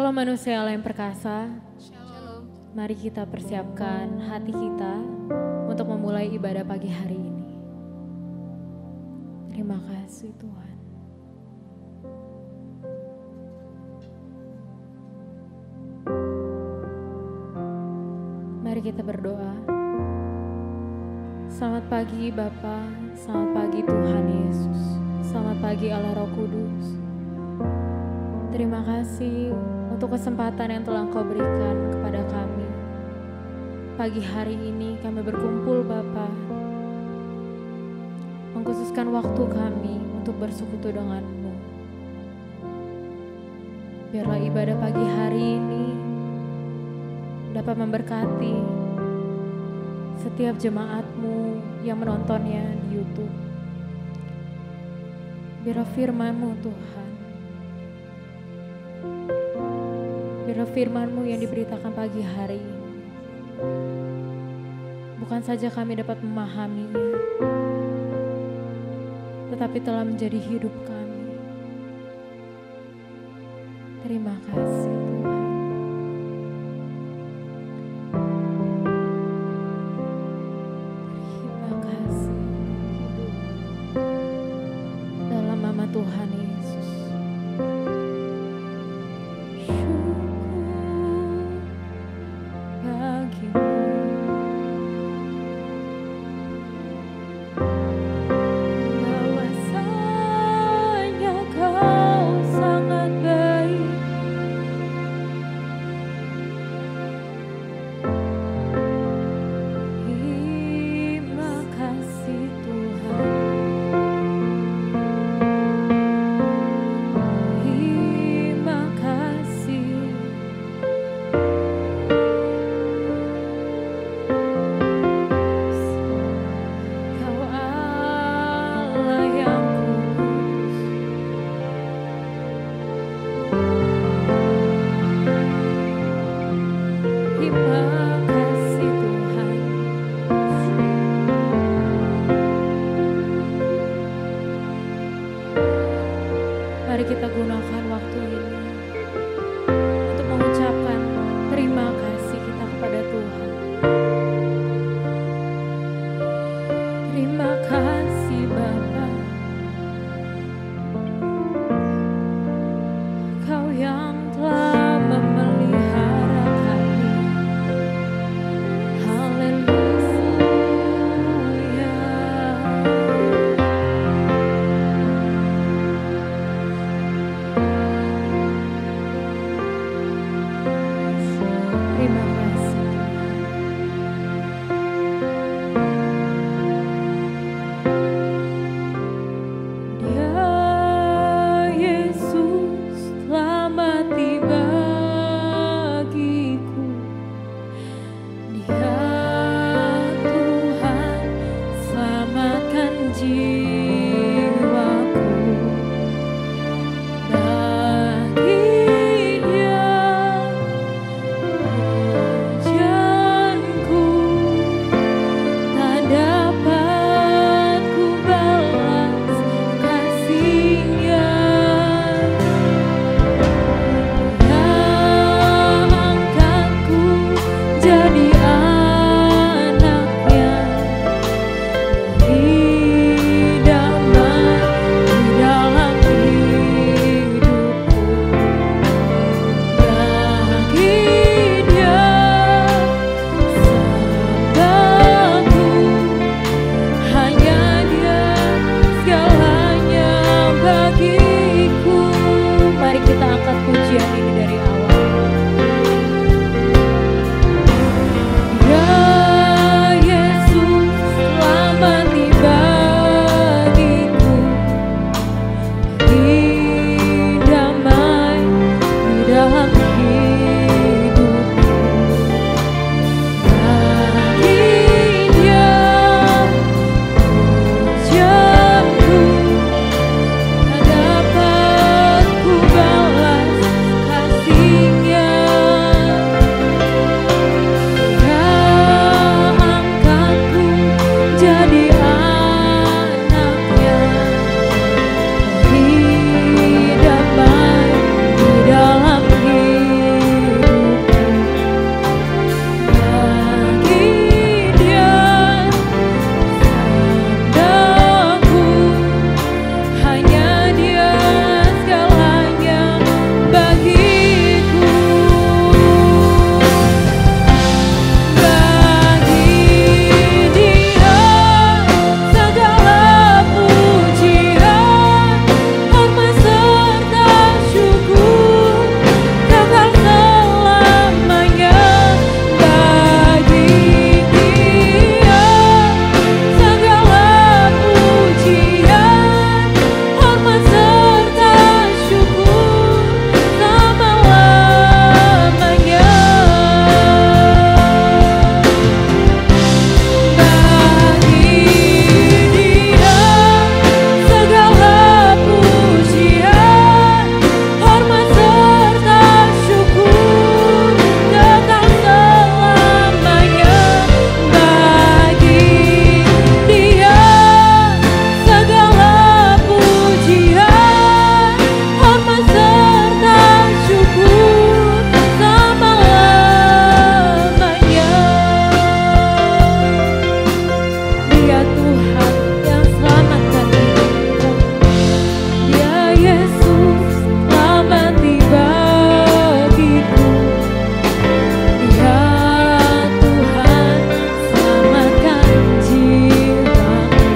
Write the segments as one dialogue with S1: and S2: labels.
S1: Shalom manusia Allah yang perkasa.
S2: Shalom.
S1: Mari kita persiapkan hati kita untuk memulai ibadah pagi hari ini. Terima kasih Tuhan. Mari kita berdoa. Selamat pagi Bapa, selamat pagi Tuhan Yesus, selamat pagi Allah Roh Kudus. Terima kasih untuk kesempatan yang telah Engkau berikan kepada kami. Pagi hari ini kami berkumpul Bapa, mengkhususkan waktu kami untuk bersekutu dengan-Mu. Biarlah ibadah pagi hari ini dapat memberkati setiap jemaat-Mu yang menontonnya di YouTube. Biarlah firman-Mu Tuhan, biarlah firman-Mu yang diberitakan pagi hari ini, bukan saja kami dapat memahaminya, tetapi telah menjadi hidup kami. Terima kasih Tuhan. Terima kasih hidup dalam nama Tuhan Yesus. Mari kita gunakan waktu ini untuk mengucapkan terima kasih kita kepada Tuhan. Terima kasih Bapa, Kau yang telah memelihara kami. Haleluya. Terima kasih Dia Yesus telah mati bagiku. Dia Tuhan selamatkan jiwaku. Bagi Dia pujianku tak dapat ku balas kasih-Nya. Dia angkatku jadi anaknya, beri damai di dalam hidupku. Bagi Dia sebabku, hanya Dia segalanya bagiku. Mari kita angkat pujian ini dari awal. Ya Yesus telah mati bagiku. Dia Tuhan yang selamatkan hidupku. Ya Yesus, selamati bagiku. Ya Tuhan, selamatkan jiwaku.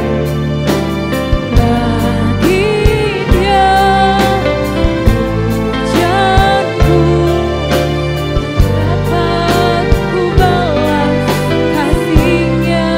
S1: Bagi Dia pujianku, dapat ku balas kasih-Nya.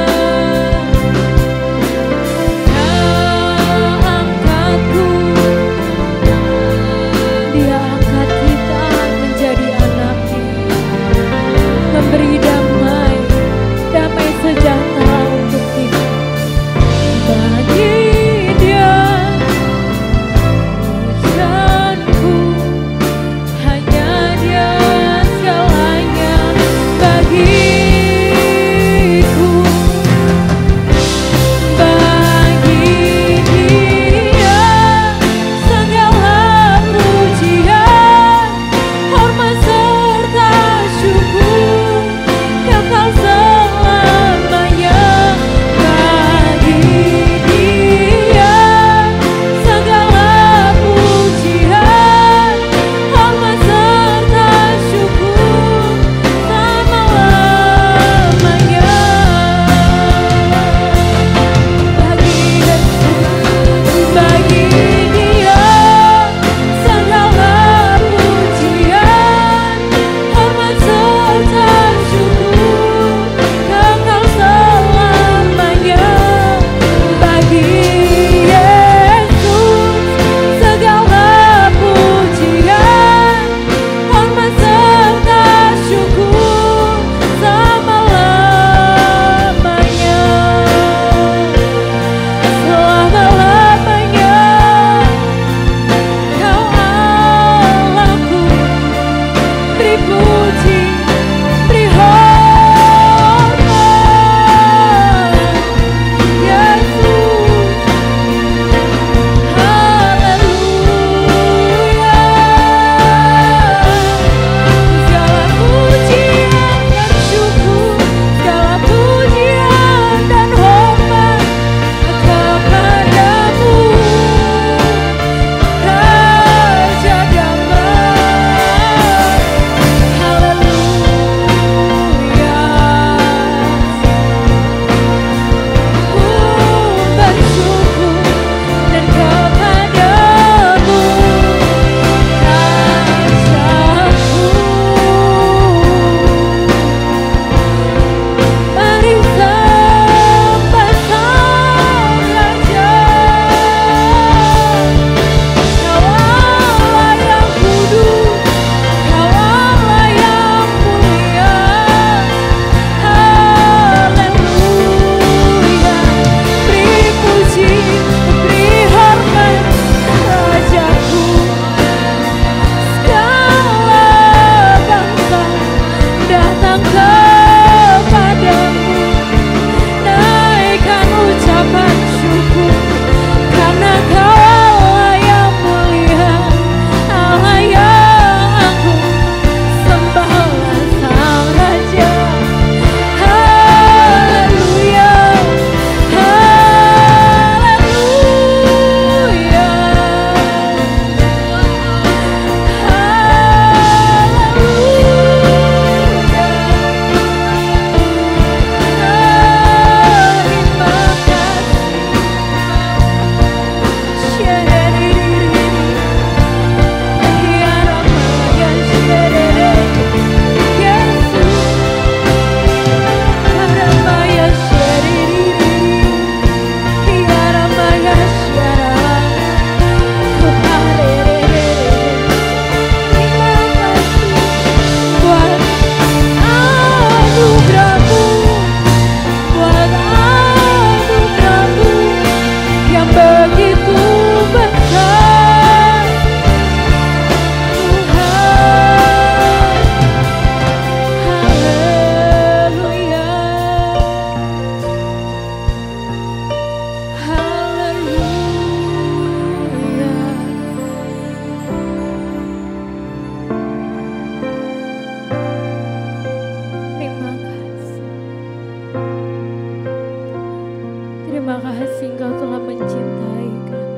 S1: Terima kasih Engkau telah mencintai kami.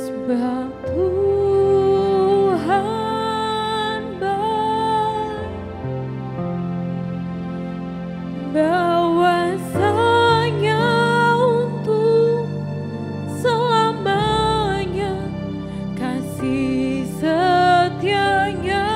S1: Sebab Tuhan baik, bahwasanya untuk selamanya kasih setianya.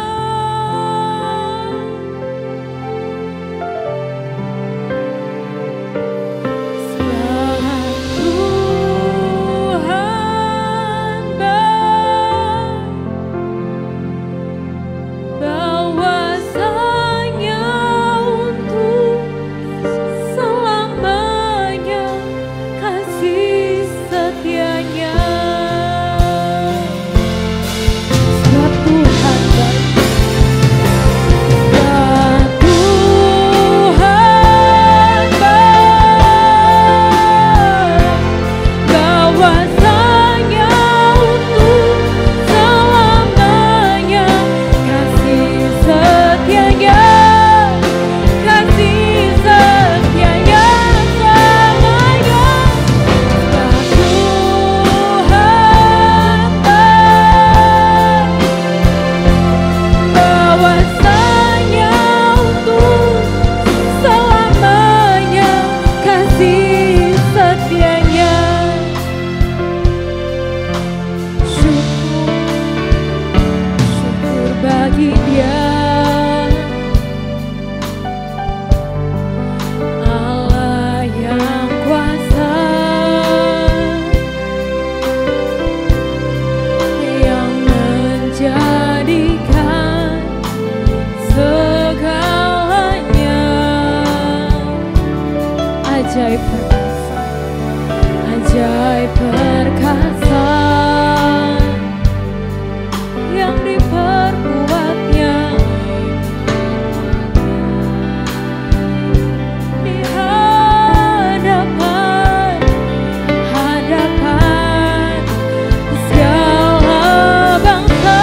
S1: Ajaib perkasa, ajaib perkasa yang diperbuatnya di hadapan segala bangsa.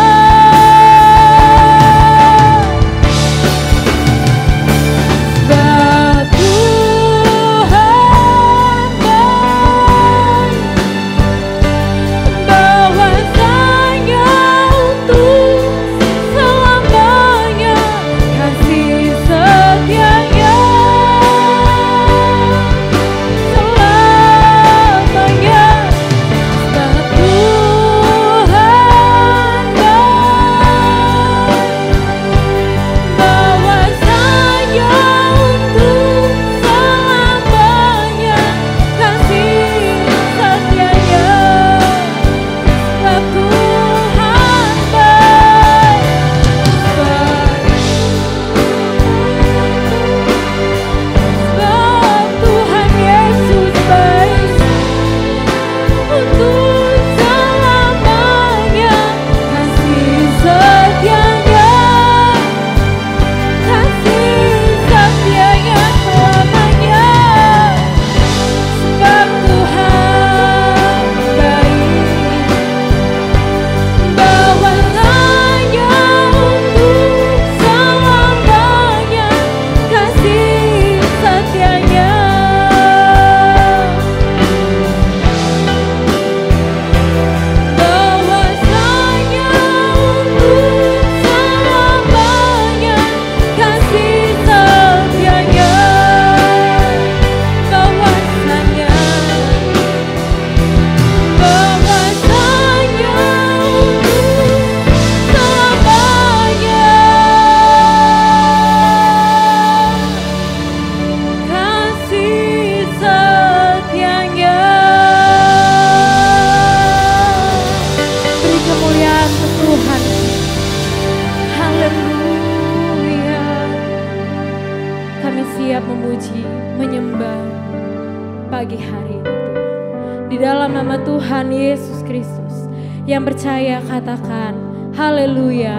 S1: Pagi hari ini Tuhan, di dalam nama Tuhan Yesus Kristus, yang percaya katakan haleluya,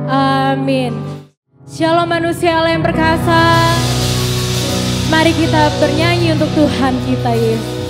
S1: amin. Shalom manusia Allah yang perkasa, mari kita bernyanyi untuk Tuhan kita Yesus.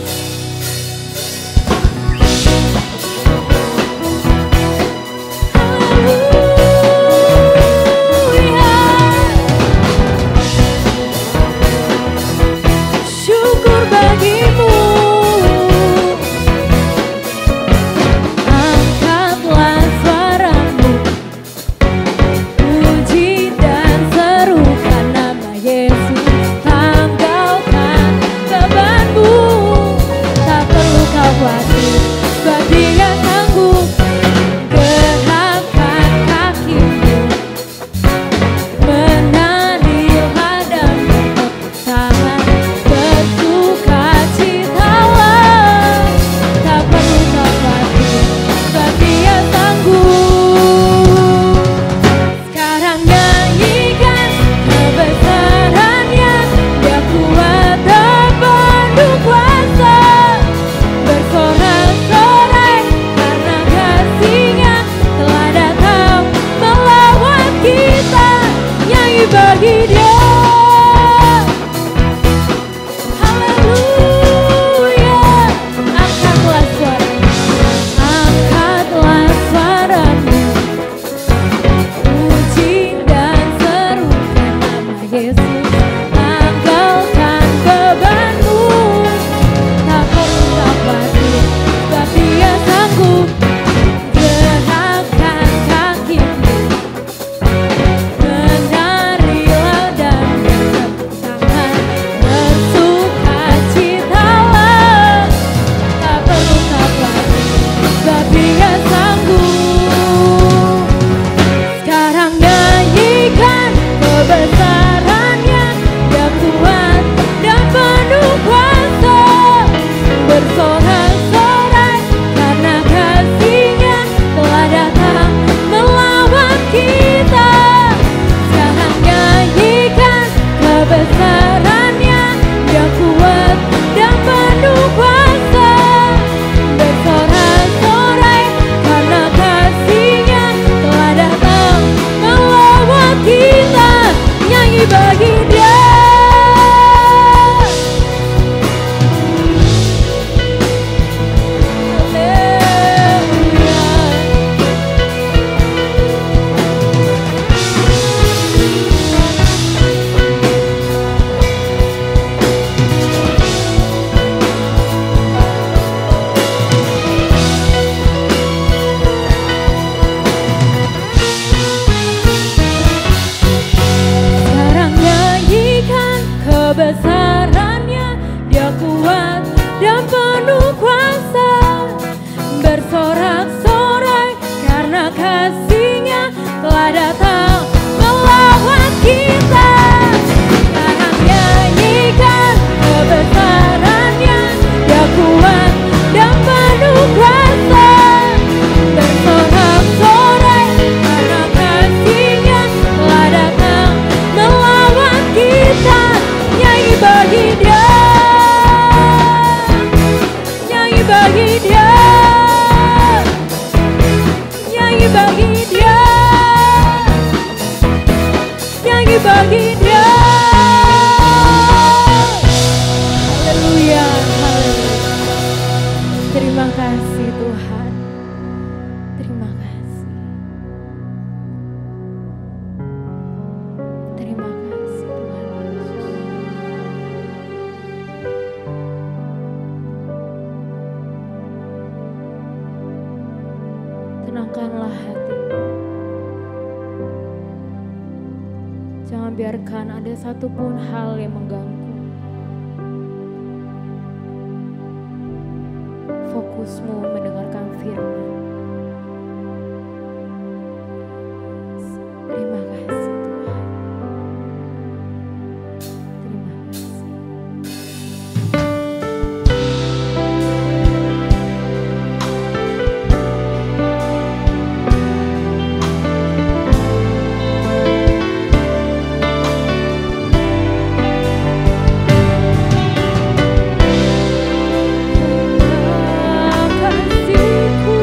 S1: Yesus, tanggalkan bebanmu. Tak perlu khawatir, sebab Dia sanggup. Gerakkan kakimu, menarilah dan bertepuk tangan, bersukacitalah. Tak perlu khawatir, sebab Dia sanggup. Sekarang nyanyikan kebesarannya, Dia kuat dan penuh kuasa. Bersorak-sorai karena kasih-Nya telah datang melawan kita. Sekarang nyanyikan kebesarannya, Dia kuat dan penuh kuasa. Bersorak-sorai karena kasih-Nya telah datang melawan kita. Nyanyi bagi Dia. Sekarang nyanyikan kebesarannya, Dia kuat dan penuh kuasa. Bersorak-sorai karena kasih-Nya telah datang melawan kita. Sekarang nyanyikan kebesarannya, Dia kuat dan penuh kuasa. Bersorak-sorai karena kasih-Nya telah datang melawan kita. Nyanyi bagi Dia, nyanyi bagi Dia, nyanyi bagi Dia, nyanyi bagi Dia. Haleluya, haleluya. Terima kasih Tuhan, terima kasih, terima kasih Tuhan Yesus. Tenangkanlah hatimu. Jangan biarkan ada satupun hal yang mengganggu. Fokusmu mendengarkan firman. Terima kasih Tuhan. Terima kasih. Kasihku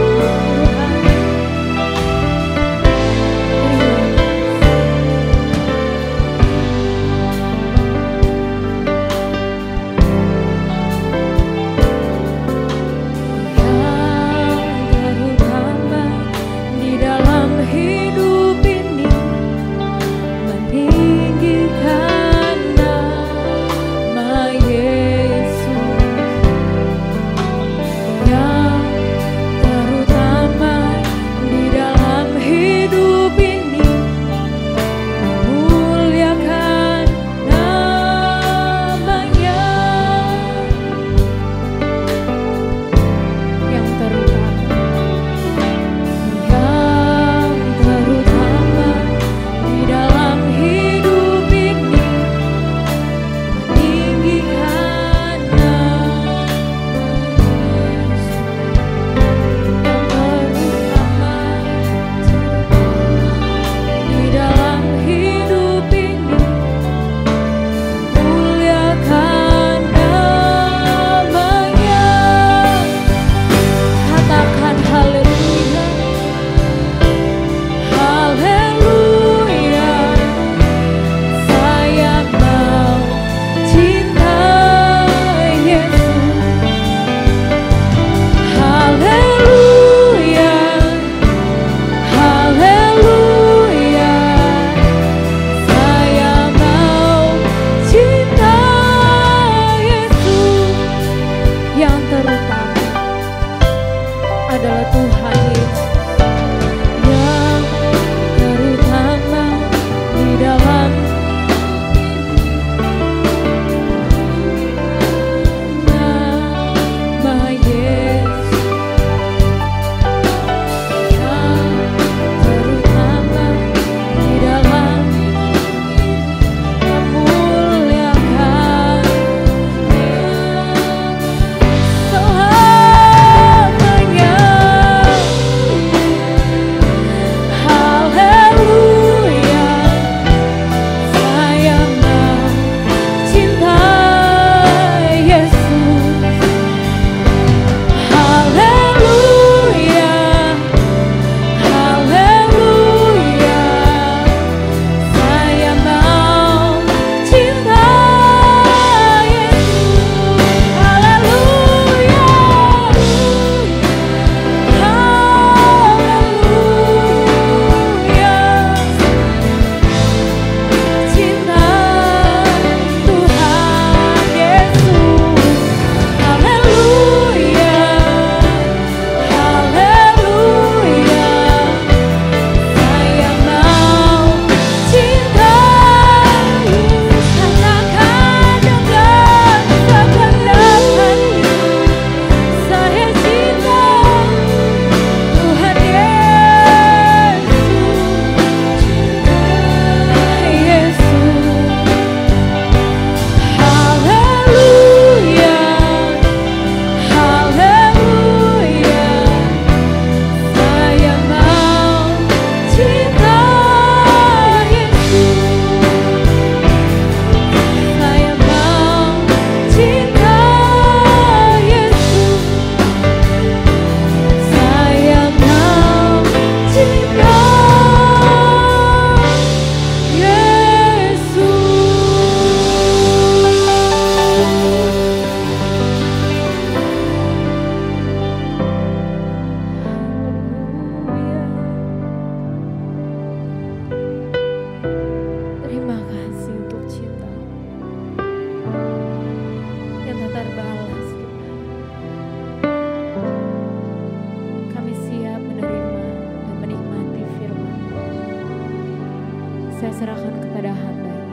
S1: diserahkan kepada hamba-Nya.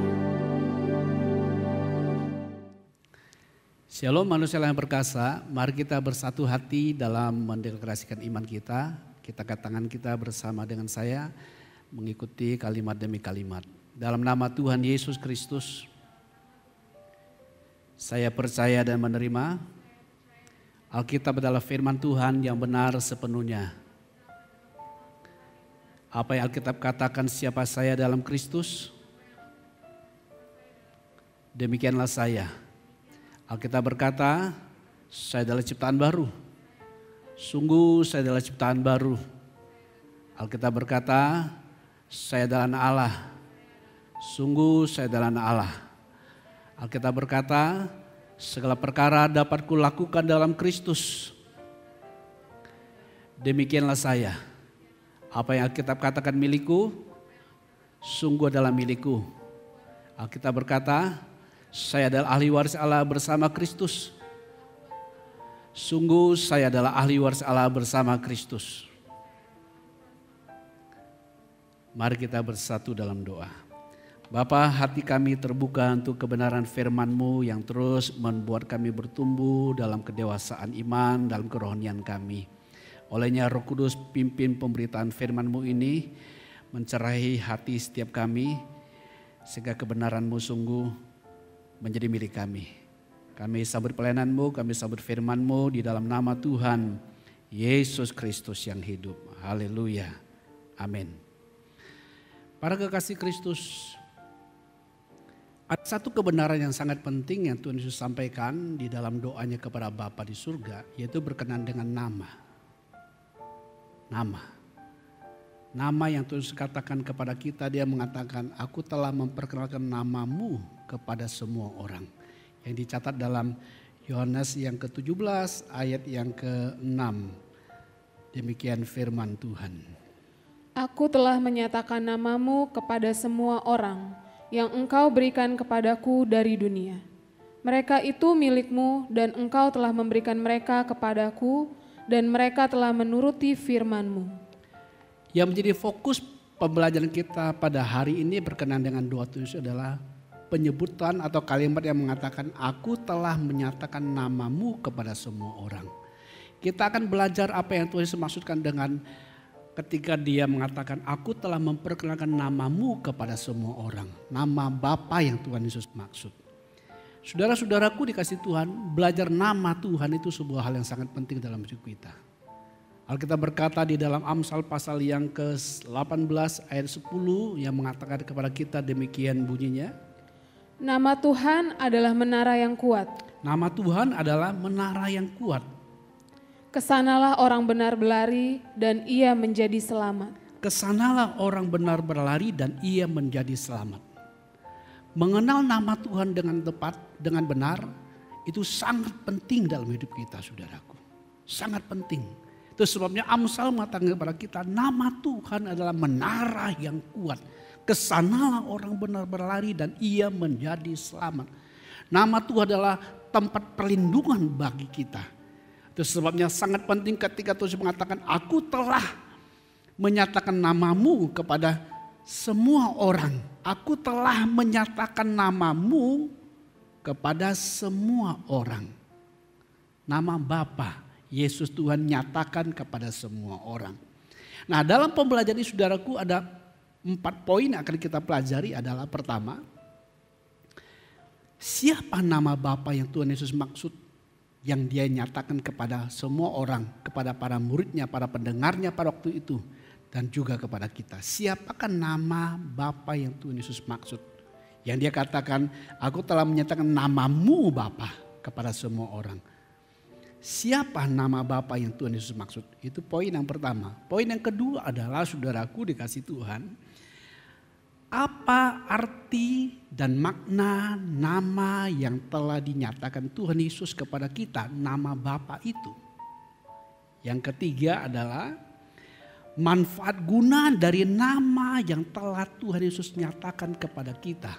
S2: Shalom manusia yang perkasa, mari kita bersatu hati dalam mendeklarasikan iman kita. Kita angkat tangan kita bersama dengan saya mengikuti kalimat demi kalimat. Dalam nama Tuhan Yesus Kristus, saya percaya dan menerima Alkitab adalah firman Tuhan yang benar sepenuhnya. Apa yang Alkitab katakan siapa saya dalam Kristus, demikianlah saya. Alkitab berkata, saya adalah ciptaan baru. Sungguh saya adalah ciptaan baru. Alkitab berkata, saya adalah anak Allah. Sungguh saya adalah anak Allah. Alkitab berkata, segala perkara dapat kulakukan dalam Kristus. Demikianlah saya. Apa yang Alkitab katakan milikku, sungguh adalah milikku. Alkitab berkata, saya adalah ahli waris Allah bersama Kristus. Sungguh saya adalah ahli waris Allah bersama Kristus. Mari kita bersatu dalam doa. Bapa, hati kami terbuka untuk kebenaran firman-Mu yang terus membuat kami bertumbuh dalam kedewasaan iman, dalam kerohanian kami. Olehnya Roh Kudus pimpin pemberitaan firman-Mu ini mencerahi hati setiap kami, sehingga kebenaran-Mu sungguh menjadi milik kami. Kami sambut pelayanan-Mu, kami sambut firman-Mu di dalam nama Tuhan Yesus Kristus yang hidup. Haleluya. Amin. Para kekasih Kristus, ada satu kebenaran yang sangat penting yang Tuhan Yesus sampaikan di dalam doanya kepada Bapa di surga, yaitu berkenaan dengan nama. Nama yang Tuhan Yesus katakan kepada kita, dia mengatakan, aku telah memperkenalkan namamu kepada semua orang. Yang dicatat dalam Yohanes yang ke-17 ayat yang ke-6. Demikian firman Tuhan.
S3: Aku telah menyatakan namamu kepada semua orang yang engkau berikan kepadaku dari dunia. Mereka itu milikmu dan engkau telah memberikan mereka kepadaku dan mereka telah menuruti firman-Mu.
S2: Yang menjadi fokus pembelajaran kita pada hari ini berkenaan dengan doa Tuhan Yesus adalah penyebutan atau kalimat yang mengatakan aku telah menyatakan namamu kepada semua orang. Kita akan belajar apa yang Tuhan Yesus maksudkan dengan ketika dia mengatakan aku telah memperkenalkan namamu kepada semua orang. Nama Bapa yang Tuhan Yesus maksud. Saudara-saudaraku dikasih Tuhan, belajar nama Tuhan itu sebuah hal yang sangat penting dalam hidup kita. Alkitab berkata di dalam Amsal pasal yang ke-18 ayat 10 yang mengatakan kepada kita demikian bunyinya.
S3: Nama Tuhan adalah menara yang kuat.
S2: Nama Tuhan adalah menara yang kuat.
S3: Kesanalah orang benar berlari dan ia menjadi selamat.
S2: Kesanalah orang benar berlari dan ia menjadi selamat. Mengenal nama Tuhan dengan tepat, dengan benar, itu sangat penting dalam hidup kita, saudaraku. Sangat penting. Itu sebabnya Amsal mengatakan kepada kita, nama Tuhan adalah menara yang kuat. Kesanalah orang benar berlari dan ia menjadi selamat. Nama Tuhan adalah tempat perlindungan bagi kita. Itu sebabnya sangat penting ketika Tuhan mengatakan, aku telah menyatakan namamu kepada semua orang. Aku telah menyatakan namamu kepada semua orang. Nama Bapa, Yesus Tuhan nyatakan kepada semua orang. Nah, dalam pembelajaran ini saudaraku ada 4 poin yang akan kita pelajari adalah pertama, siapa nama Bapa yang Tuhan Yesus maksud yang dia nyatakan kepada semua orang, kepada para muridnya, para pendengarnya pada waktu itu. Dan juga kepada kita. Siapakah nama Bapa yang Tuhan Yesus maksud? Yang dia katakan, aku telah menyatakan namamu Bapa kepada semua orang. Siapa nama Bapa yang Tuhan Yesus maksud? Itu poin yang pertama. Poin yang kedua adalah saudaraku dikasih Tuhan. Apa arti dan makna nama yang telah dinyatakan Tuhan Yesus kepada kita, nama Bapa itu? Yang ketiga adalah manfaat guna dari nama yang telah Tuhan Yesus nyatakan kepada kita.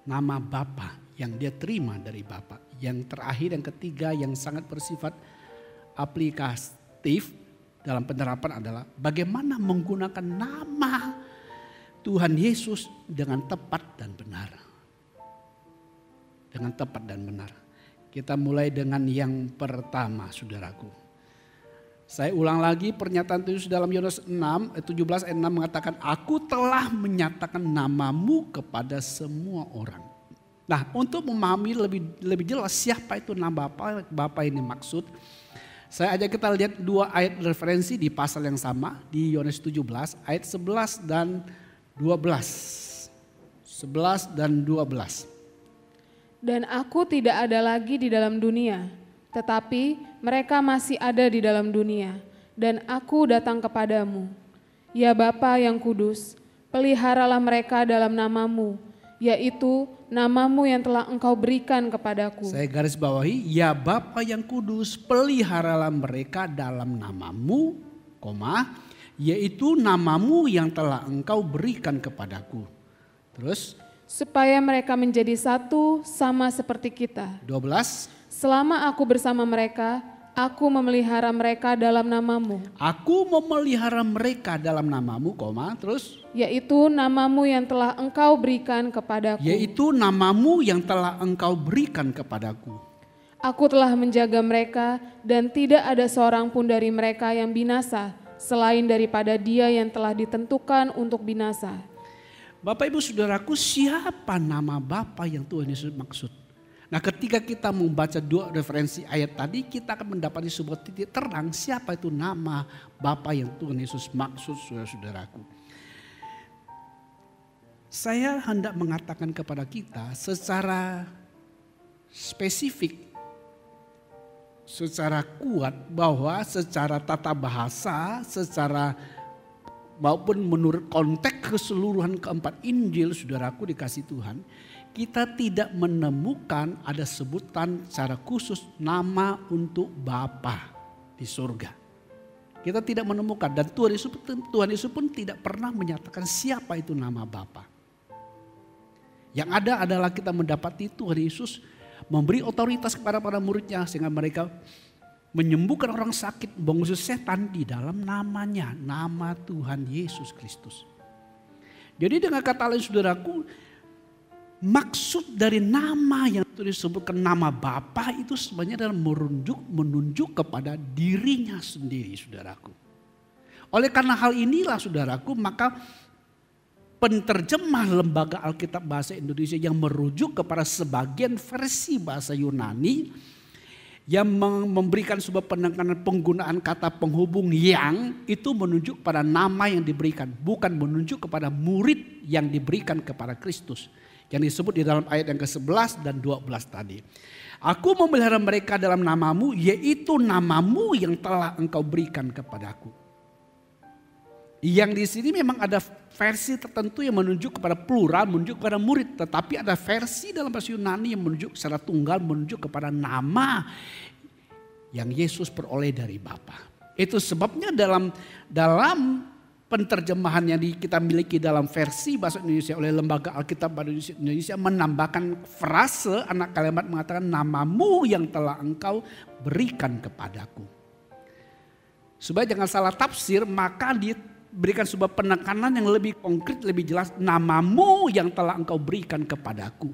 S2: Nama Bapa yang dia terima dari Bapa. Yang terakhir yang ketiga yang sangat bersifat aplikatif dalam penerapan adalah bagaimana menggunakan nama Tuhan Yesus dengan tepat dan benar. Dengan tepat dan benar. Kita mulai dengan yang pertama, saudaraku. Saya ulang lagi pernyataan Yesus dalam Yohanes 17 ayat 6 mengatakan, aku telah menyatakan namamu kepada semua orang. Nah, untuk memahami lebih jelas siapa itu nama Bapa ini maksud, saya ajak kita lihat dua ayat referensi di pasal yang sama di Yohanes 17 ayat 11 dan 12. 11 dan 12.
S3: Dan aku tidak ada lagi di dalam dunia, tetapi mereka masih ada di dalam dunia, dan aku datang kepadamu. Ya Bapa yang kudus, peliharalah mereka dalam namamu, yaitu namamu yang telah engkau berikan kepadaku.
S2: Saya garis bawahi, ya Bapa yang kudus, peliharalah mereka dalam namamu, yaitu namamu yang telah engkau berikan kepadaku. Terus,
S3: supaya mereka menjadi satu sama seperti kita.
S2: 12.
S3: Selama aku bersama mereka, aku memelihara mereka dalam namamu.
S2: Aku memelihara mereka dalam namamu, terus.
S3: Yaitu namamu yang telah engkau berikan kepadaku.
S2: Yaitu namamu yang telah engkau berikan kepadaku.
S3: Aku telah menjaga mereka dan tidak ada seorang pun dari mereka yang binasa, selain daripada dia yang telah ditentukan untuk binasa.
S2: Bapak Ibu Saudaraku, siapa nama Bapa yang Tuhan Yesus maksud? Nah, ketika kita membaca dua referensi ayat tadi, kita akan mendapati sebuah titik terang siapa itu nama Bapa yang Tuhan Yesus maksud, saudara-saudaraku. Saya hendak mengatakan kepada kita secara spesifik, secara kuat bahwa secara tata bahasa, secara maupun menurut konteks keseluruhan keempat Injil, saudaraku dikasih Tuhan, kita tidak menemukan ada sebutan secara khusus nama untuk Bapa di surga. Kita tidak menemukan, dan Tuhan Yesus pun tidak pernah menyatakan siapa itu nama Bapa. Yang ada adalah kita mendapati Tuhan Yesus memberi otoritas kepada para muridnya sehingga mereka menyembuhkan orang sakit, mengusir setan di dalam namanya, nama Tuhan Yesus Kristus. Jadi dengan kata lain saudaraku, maksud dari nama yang disebutkan nama Bapa itu sebenarnya adalah menunjuk kepada dirinya sendiri, saudaraku. Oleh karena hal inilah saudaraku, maka penterjemah Lembaga Alkitab Bahasa Indonesia yang merujuk kepada sebagian versi bahasa Yunani yang memberikan sebuah penekanan penggunaan kata penghubung yang itu menunjuk pada nama yang diberikan, bukan menunjuk kepada murid yang diberikan kepada Kristus. Yang disebut di dalam ayat yang ke-11 dan 12 tadi. Aku memelihara mereka dalam namamu, yaitu namamu yang telah engkau berikan kepadaku. Yang di sini memang ada versi tertentu yang menunjuk kepada plural, menunjuk kepada murid. Tetapi ada versi dalam bahasa Yunani yang menunjuk secara tunggal, menunjuk kepada nama yang Yesus peroleh dari Bapa. Itu sebabnya dalam penterjemahan yang kita miliki dalam versi bahasa Indonesia oleh Lembaga Alkitab Bahasa Indonesia menambahkan frase anak kalimat mengatakan namamu yang telah engkau berikan kepadaku. Supaya jangan salah tafsir, maka diberikan sebuah penekanan yang lebih konkret, lebih jelas, namamu yang telah engkau berikan kepadaku.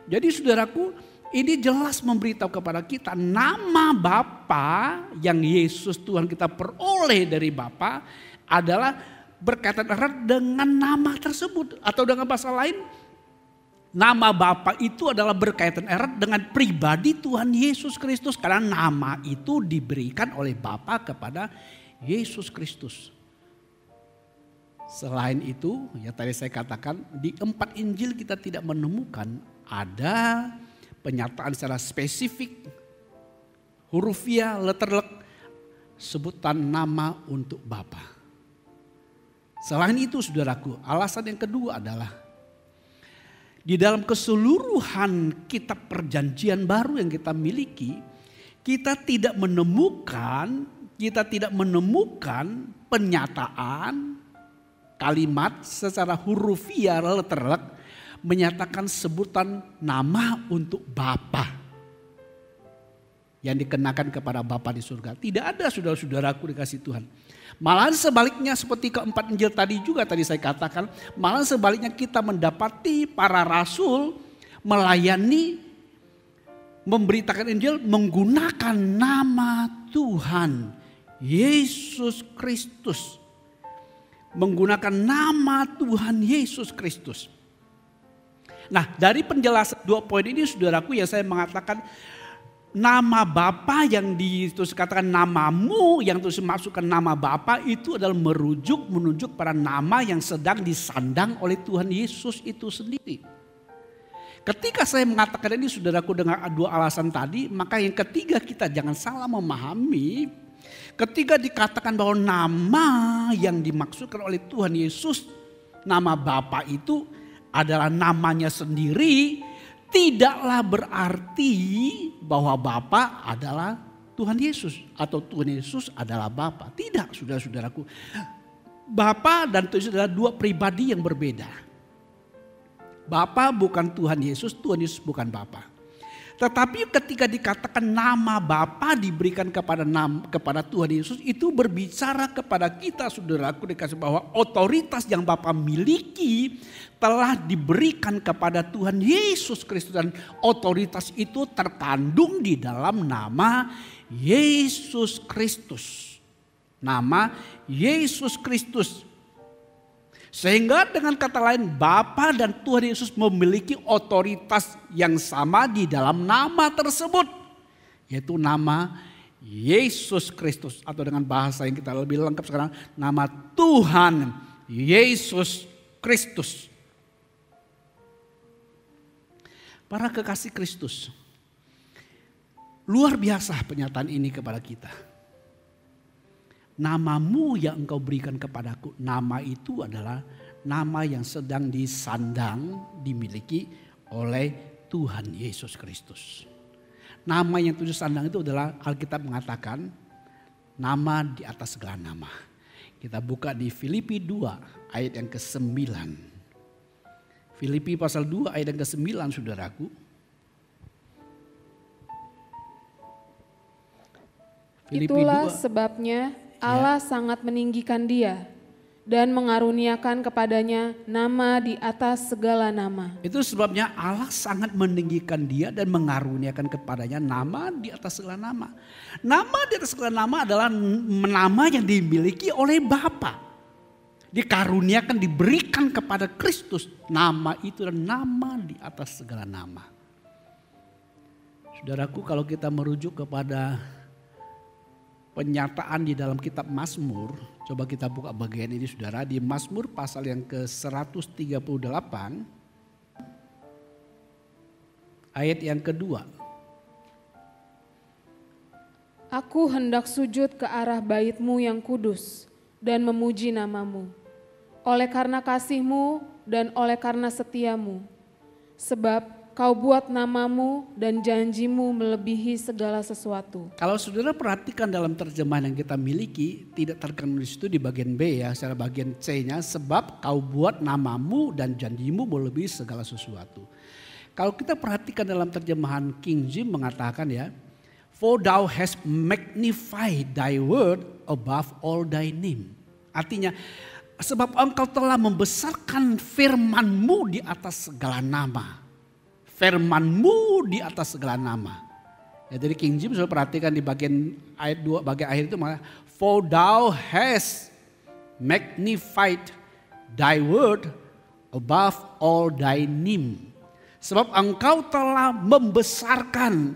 S2: Jadi saudaraku, ini jelas memberitahu kepada kita nama Bapa yang Yesus Tuhan kita peroleh dari Bapa adalah berkaitan erat dengan nama tersebut. Atau dengan bahasa lain, nama Bapa itu adalah berkaitan erat dengan pribadi Tuhan Yesus Kristus. Karena nama itu diberikan oleh Bapa kepada Yesus Kristus. Selain itu, ya tadi saya katakan di 4 Injil kita tidak menemukan ada penyataan secara spesifik, hurufiah, letterlek, sebutan nama untuk Bapa. Selain itu saudaraku, alasan yang kedua adalah di dalam keseluruhan kitab perjanjian baru yang kita miliki, kita tidak menemukan pernyataan kalimat secara hurufiah, letterlek, menyatakan sebutan nama untuk Bapa. yang dikenakan kepada Bapa di surga. Tidak ada saudara-saudaraku dikasih Tuhan. Malahan sebaliknya seperti keempat Injil tadi juga tadi saya katakan. Malahan sebaliknya kita mendapati para rasul melayani, memberitakan Injil menggunakan nama Tuhan Yesus Kristus. Menggunakan nama Tuhan Yesus Kristus. Nah, dari penjelasan 2 poin ini saudaraku yang saya mengatakan nama Bapa yang ditulis katakan namamu, yang terus masukkan nama Bapa itu adalah menunjuk pada nama yang sedang disandang oleh Tuhan Yesus itu sendiri. Ketika saya mengatakan ini saudaraku dengan dua alasan tadi, maka yang ketiga kita jangan salah memahami. Ketika dikatakan bahwa nama yang dimaksudkan oleh Tuhan Yesus, nama Bapa itu adalah namanya sendiri, tidaklah berarti bahwa Bapa adalah Tuhan Yesus atau Tuhan Yesus adalah Bapa. Tidak, saudara-saudaraku. Bapa dan Tuhan Yesus adalah dua pribadi yang berbeda. Bapa bukan Tuhan Yesus bukan Bapa. Tetapi ketika dikatakan nama Bapa diberikan kepada Tuhan Yesus, itu berbicara kepada kita saudaraku dikasih bahwa otoritas yang Bapa miliki telah diberikan kepada Tuhan Yesus Kristus, dan otoritas itu terkandung di dalam nama Yesus Kristus. Nama Yesus Kristus. Sehingga dengan kata lain Bapa dan Tuhan Yesus memiliki otoritas yang sama di dalam nama tersebut. Yaitu nama Yesus Kristus, atau dengan bahasa yang kita lebih lengkap sekarang, nama Tuhan Yesus Kristus. Para kekasih Kristus, luar biasa pernyataan ini kepada kita. Namamu yang engkau berikan kepadaku, nama itu adalah nama yang sedang disandang, dimiliki oleh Tuhan Yesus Kristus. Nama yang tujuh sandang itu adalah Alkitab mengatakan nama di atas segala nama. Kita buka di Filipi 2 ayat yang ke-9. Filipi pasal 2 ayat yang ke-9 saudaraku. Filipi
S3: Itulah
S2: 2.
S3: sebabnya Allah sangat meninggikan dia dan mengaruniakan kepadanya nama di atas segala nama.
S2: Itu sebabnya Allah sangat meninggikan dia dan mengaruniakan kepadanya nama di atas segala nama. Nama di atas segala nama adalah nama yang dimiliki oleh Bapa. Dikaruniakan, diberikan kepada Kristus. Nama itu adalah nama di atas segala nama. Saudaraku, kalau kita merujuk kepada penyataan di dalam kitab Mazmur, coba kita buka bagian ini saudara, di Mazmur pasal yang ke-138 ayat yang kedua.
S3: Aku hendak sujud ke arah bait-Mu yang kudus dan memuji nama-Mu, oleh karena kasih-Mu dan oleh karena setia-Mu, sebab Kau buat nama-Mu dan janji-Mu melebihi segala sesuatu.
S2: Kalau saudara perhatikan dalam terjemahan yang kita miliki, tidak terkandung di situ di bagian B ya, secara bagian C-nya, sebab Kau buat nama-Mu dan janji-Mu melebihi segala sesuatu. Kalau kita perhatikan dalam terjemahan King James mengatakan ya, for thou hast magnified thy word above all thy name. Artinya, sebab engkau telah membesarkan firman-Mu di atas segala nama. Firman-Mu di atas segala nama. Ya, jadi King James perhatikan di bagian ayat 2 bagian akhir itu mengatakan for thou hast magnified thy word above all thy name. Sebab engkau telah membesarkan,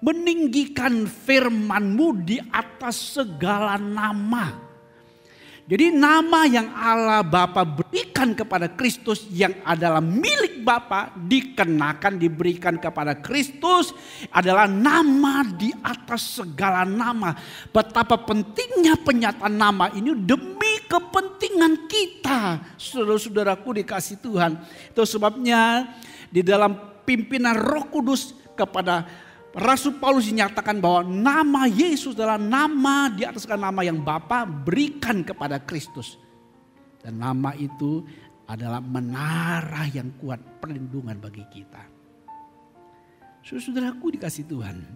S2: meninggikan firman-Mu di atas segala nama. Jadi nama yang Allah Bapa berikan kepada Kristus yang adalah milik Bapa dikenakan, diberikan kepada Kristus adalah nama di atas segala nama. Betapa pentingnya penyataan nama ini demi kepentingan kita, saudara-saudaraku dikasih Tuhan. Itu sebabnya di dalam pimpinan Roh Kudus kepada Rasul Paulus dinyatakan bahwa nama Yesus adalah nama di atas segala nama yang Bapa berikan kepada Kristus. Dan nama itu adalah menara yang kuat perlindungan bagi kita. Saudaraku dikasih Tuhan.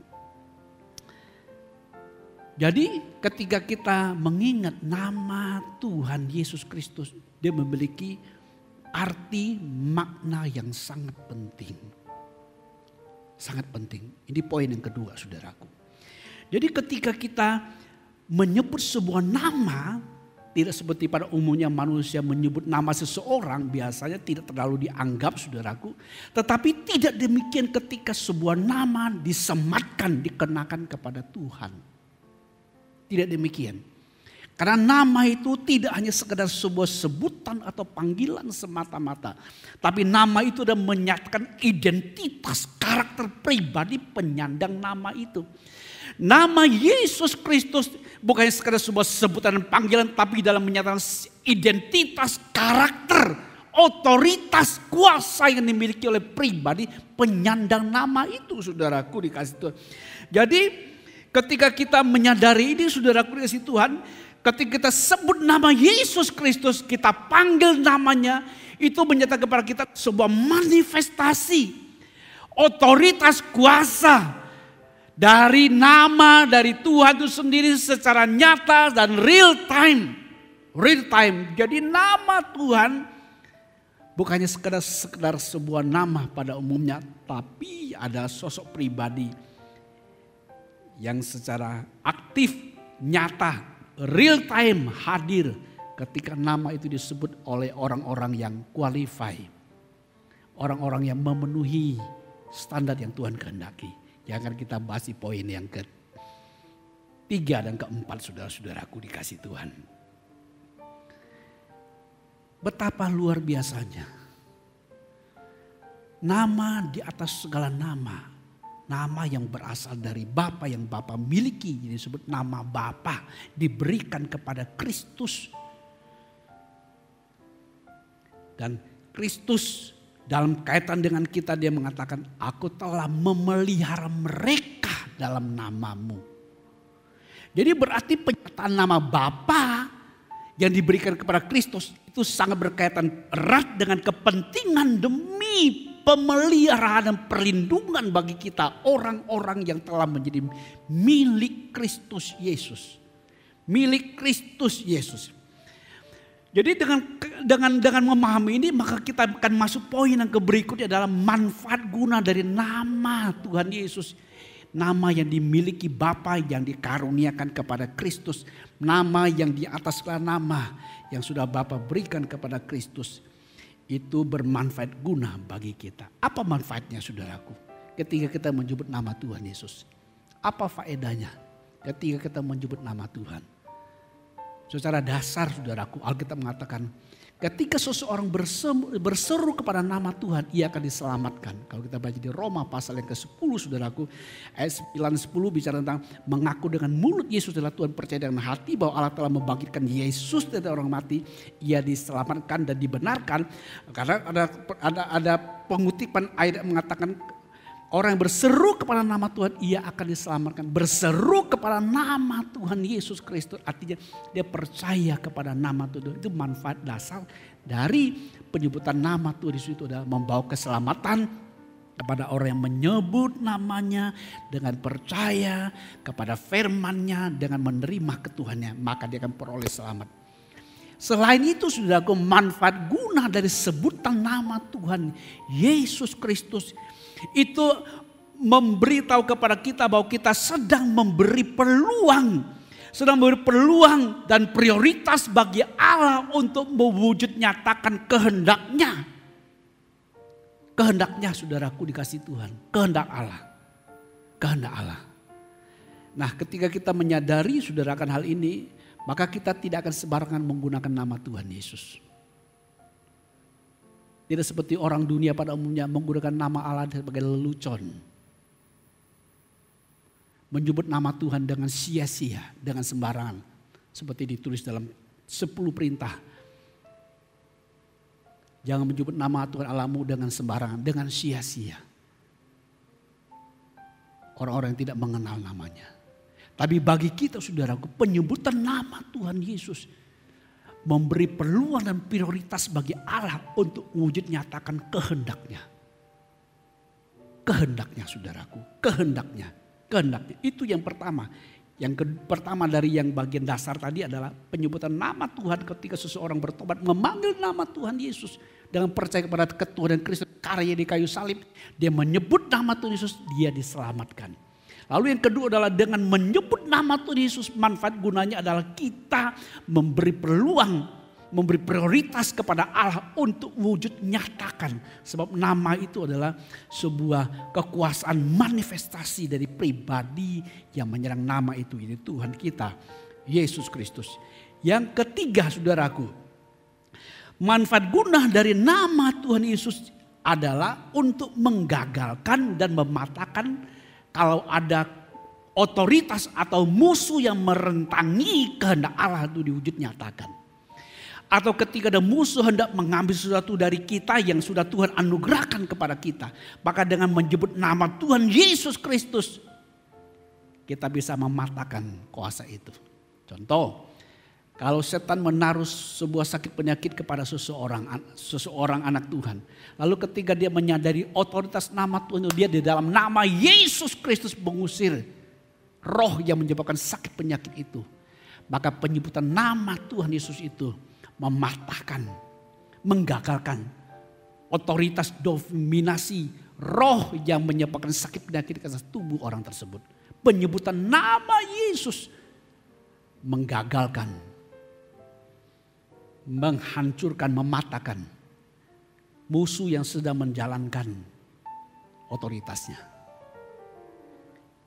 S2: Jadi ketika kita mengingat nama Tuhan Yesus Kristus, dia memiliki arti makna yang sangat penting. Sangat penting. Ini poin yang kedua, saudaraku. Jadi ketika kita menyebut sebuah nama, tidak seperti pada umumnya manusia menyebut nama seseorang, biasanya tidak terlalu dianggap, saudaraku. Tetapi tidak demikian ketika sebuah nama disematkan, dikenakan kepada Tuhan. Tidak demikian. Karena nama itu tidak hanya sekedar sebuah sebutan atau panggilan semata-mata. Tapi nama itu sudah menyatakan identitas, karakter pribadi penyandang nama itu. Nama Yesus Kristus bukan sekadar sebuah sebutan dan panggilan, tapi dalam menyatakan identitas, karakter, otoritas, kuasa yang dimiliki oleh pribadi penyandang nama itu, saudaraku dikasih Tuhan. Jadi ketika kita menyadari ini, saudaraku dikasih Tuhan, ketika kita sebut nama Yesus Kristus, kita panggil namanya, itu menyatakan kepada kita sebuah manifestasi otoritas kuasa dari nama dari Tuhan itu sendiri secara nyata dan real time. Real time. Jadi nama Tuhan bukannya sekedar sebuah nama pada umumnya, tapi ada sosok pribadi yang secara aktif, nyata, real time hadir ketika nama itu disebut oleh orang-orang yang qualify. Orang-orang yang memenuhi standar yang Tuhan kehendaki. Yang akan kita bahas di poin yang ketiga dan keempat, saudara-saudaraku dikasih Tuhan. Betapa luar biasanya. Nama di atas segala nama. Nama yang berasal dari Bapa yang Bapa miliki. Jadi disebut nama Bapa diberikan kepada Kristus. Dan Kristus dalam kaitan dengan kita dia mengatakan, aku telah memelihara mereka dalam namamu. Jadi berarti penyataan nama Bapa yang diberikan kepada Kristus itu sangat berkaitan erat dengan kepentingan demi pemeliharaan dan perlindungan bagi kita, orang-orang yang telah menjadi milik Kristus Yesus. Milik Kristus Yesus. Jadi dengan memahami ini, maka kita akan masuk poin yang berikutnya adalah manfaat guna dari nama Tuhan Yesus. Nama yang dimiliki Bapa yang dikaruniakan kepada Kristus. Nama yang di atas segala nama yang sudah Bapa berikan kepada Kristus. Itu bermanfaat guna bagi kita. Apa manfaatnya, saudaraku? Ketika kita menyebut nama Tuhan Yesus. Apa faedahnya ketika kita menyebut nama Tuhan? Secara dasar, saudaraku, Alkitab mengatakan ketika seseorang berseru kepada nama Tuhan, ia akan diselamatkan. Kalau kita baca di Roma pasal yang ke-10, saudaraku, ayat 9-10 bicara tentang mengaku dengan mulut Yesus adalah Tuhan, percaya dengan hati bahwa Allah telah membangkitkan Yesus dari orang mati, ia diselamatkan dan dibenarkan. Karena ada pengutipan ayat yang mengatakan orang yang berseru kepada nama Tuhan, ia akan diselamatkan. Berseru kepada nama Tuhan Yesus Kristus, artinya dia percaya kepada nama Tuhan. Itu manfaat dasar dari penyebutan nama Tuhan Yesus, itu adalah membawa keselamatan kepada orang yang menyebut namanya dengan percaya kepada firman-Nya, dengan menerima ketuhannya, maka dia akan peroleh selamat. Selain itu, saudaraku, manfaat guna dari sebutan nama Tuhan Yesus Kristus itu memberitahu kepada kita bahwa kita sedang memberi peluang dan prioritas bagi Allah untuk mewujud nyatakan kehendaknya. Kehendaknya, saudaraku dikasih Tuhan, kehendak Allah. Kehendak Allah. Nah, ketika kita menyadari, saudara, akan hal ini, maka kita tidak akan sembarangan menggunakan nama Tuhan Yesus. Tidak seperti orang dunia pada umumnya menggunakan nama Allah sebagai lelucon. Menyebut nama Tuhan dengan sia-sia, dengan sembarangan. Seperti ditulis dalam 10 perintah. Jangan menyebut nama Tuhan Allahmu dengan sembarangan, dengan sia-sia. Orang-orang yang tidak mengenal namanya. Tapi bagi kita, saudaraku, penyebutan nama Tuhan Yesus memberi peluang dan prioritas bagi Allah untuk wujud nyatakan kehendaknya. Kehendaknya, saudaraku, kehendaknya. Itu yang pertama. Yang pertama dari yang bagian dasar tadi adalah penyebutan nama Tuhan ketika seseorang bertobat memanggil nama Tuhan Yesus dengan percaya kepada Tuhan Kristus karya di kayu salib, dia menyebut nama Tuhan Yesus, dia diselamatkan. Lalu yang kedua adalah dengan menyebut nama Tuhan Yesus, manfaat gunanya adalah kita memberi peluang, memberi prioritas kepada Allah untuk wujud nyatakan. Sebab nama itu adalah sebuah kekuasaan manifestasi dari pribadi yang menyerang nama itu. Ini Tuhan kita, Yesus Kristus. Yang ketiga saudaraku, manfaat guna dari nama Tuhan Yesus adalah untuk menggagalkan dan mematahkan kalau ada otoritas atau musuh yang merentangi kehendak Allah itu diwujud nyatakan. Atau ketika ada musuh hendak mengambil sesuatu dari kita yang sudah Tuhan anugerahkan kepada kita. Maka dengan menyebut nama Tuhan Yesus Kristus, kita bisa mematahkan kuasa itu. Contoh, kalau setan menaruh sebuah sakit penyakit kepada seseorang anak Tuhan. Lalu ketika dia menyadari otoritas nama Tuhan, dia di dalam nama Yesus Kristus mengusir roh yang menyebabkan sakit penyakit itu. Maka penyebutan nama Tuhan Yesus itu mematahkan, menggagalkan otoritas dominasi roh yang menyebabkan sakit penyakit ke tubuh orang tersebut. Penyebutan nama Yesus menggagalkan, menghancurkan, mematahkan musuh yang sedang menjalankan otoritasnya.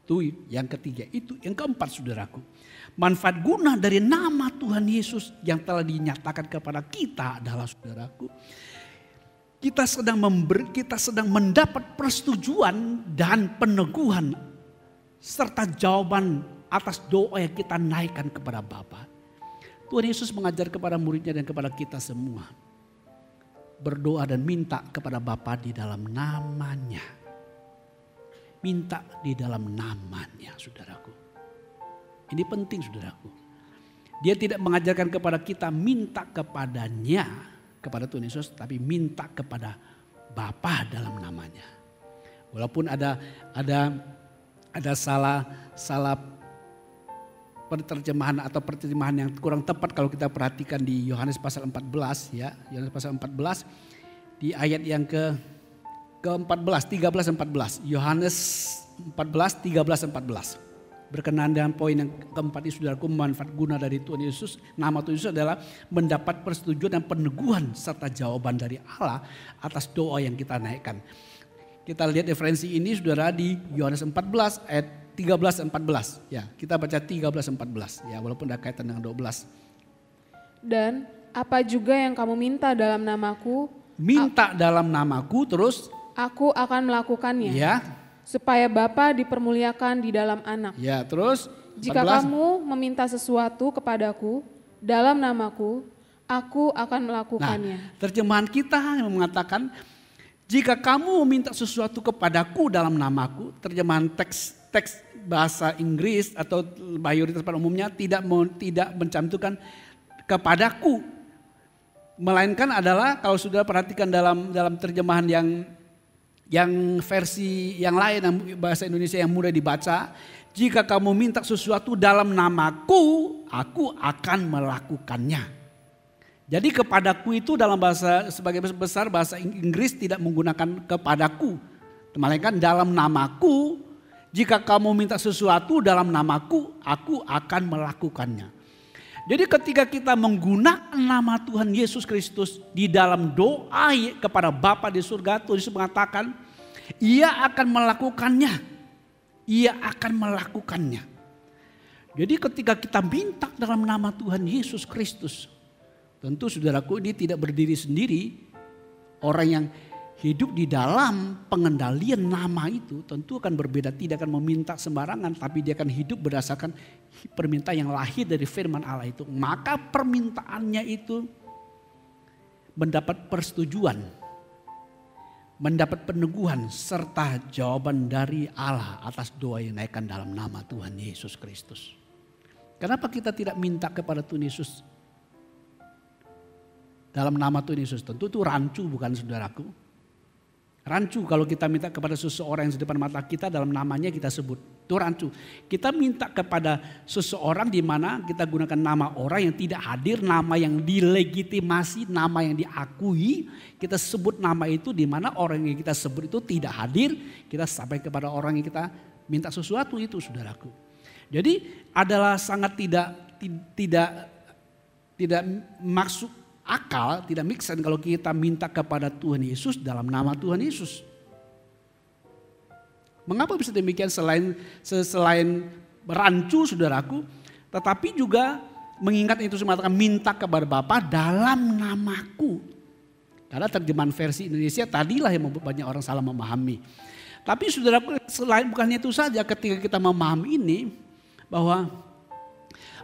S2: Itu yang ketiga. Itu yang keempat saudaraku. Manfaat guna dari nama Tuhan Yesus yang telah dinyatakan kepada kita adalah saudaraku, kita sedang mendapat persetujuan dan peneguhan serta jawaban atas doa yang kita naikkan kepada Bapa. Tuhan Yesus mengajar kepada muridnya dan kepada kita semua, berdoa dan minta kepada Bapa di dalam namanya. Minta di dalam namanya saudaraku. Ini penting saudaraku. Dia tidak mengajarkan kepada kita minta kepadanya, kepada Tuhan Yesus, tapi minta kepada Bapa dalam namanya. Walaupun ada salah penerjemahan atau perterjemahan yang kurang tepat kalau kita perhatikan di Yohanes pasal 14 ya. Yohanes pasal 14 di ayat yang ke-14, 13-14. Yohanes 14, 13-14. Berkenaan dengan poin yang keempat ini saudaraku, manfaat guna dari Tuhan Yesus. Nama Tuhan Yesus adalah mendapat persetujuan dan peneguhan serta jawaban dari Allah atas doa yang kita naikkan. Kita lihat referensi ini saudara di Yohanes 14 ayat 13-14. Ya, kita baca 13-14 ya, walaupun ada kaitan dengan 12.
S3: Dan apa juga yang kamu minta dalam namaku,
S2: minta dalam namaku terus
S3: aku akan melakukannya.
S2: Ya.
S3: Supaya Bapa dipermuliakan di dalam Anak.
S2: Ya, terus 14.
S3: Jika kamu meminta sesuatu kepadaku dalam namaku, aku akan melakukannya.
S2: Nah, terjemahan kita yang mengatakan jika kamu meminta sesuatu kepadaku dalam namaku, terjemahan teks bahasa Inggris atau mayoritas pada umumnya tidak mencantumkan kepadaku, melainkan adalah kalau sudah perhatikan dalam terjemahan yang versi yang lain, yang bahasa Indonesia yang mudah dibaca, jika kamu minta sesuatu dalam namaku, aku akan melakukannya. Jadi kepadaku itu dalam bahasa sebagai besar bahasa Inggris tidak menggunakan kepadaku, melainkan dalam namaku. Jika kamu minta sesuatu dalam namaku, aku akan melakukannya. Jadi ketika kita menggunakan nama Tuhan Yesus Kristus di dalam doa kepada Bapa di surga, Tuhan Yesus mengatakan, Ia akan melakukannya. Ia akan melakukannya. Jadi ketika kita minta dalam nama Tuhan Yesus Kristus, tentu saudaraku ini tidak berdiri sendiri. Orang yang hidup di dalam pengendalian nama itu tentu akan berbeda, tidak akan meminta sembarangan, tapi dia akan hidup berdasarkan permintaan yang lahir dari firman Allah itu. Maka permintaannya itu mendapat persetujuan, mendapat peneguhan serta jawaban dari Allah atas doa yang naikkan dalam nama Tuhan Yesus Kristus. Kenapa kita tidak minta kepada Tuhan Yesus dalam nama Tuhan Yesus? Tentu itu rancu bukan saudaraku. Rancu kalau kita minta kepada seseorang yang di depan mata kita, dalam namanya kita sebut. Itu rancu. Kita minta kepada seseorang di mana kita gunakan nama orang yang tidak hadir, nama yang dilegitimasi, nama yang diakui. Kita sebut nama itu di mana orang yang kita sebut itu tidak hadir. Kita sampai kepada orang yang kita minta sesuatu itu, saudaraku. Jadi adalah sangat tidak masuk akal, tidak make sense kalau kita minta kepada Tuhan Yesus dalam nama Tuhan Yesus. Mengapa bisa demikian? Selain rancu, saudaraku, tetapi juga mengingat itu mengatakan minta kepada Bapa dalam namaku. Karena terjemahan versi Indonesia tadilah yang membuat banyak orang salah memahami. Tapi saudaraku, selain bukannya itu saja, ketika kita memahami ini bahwa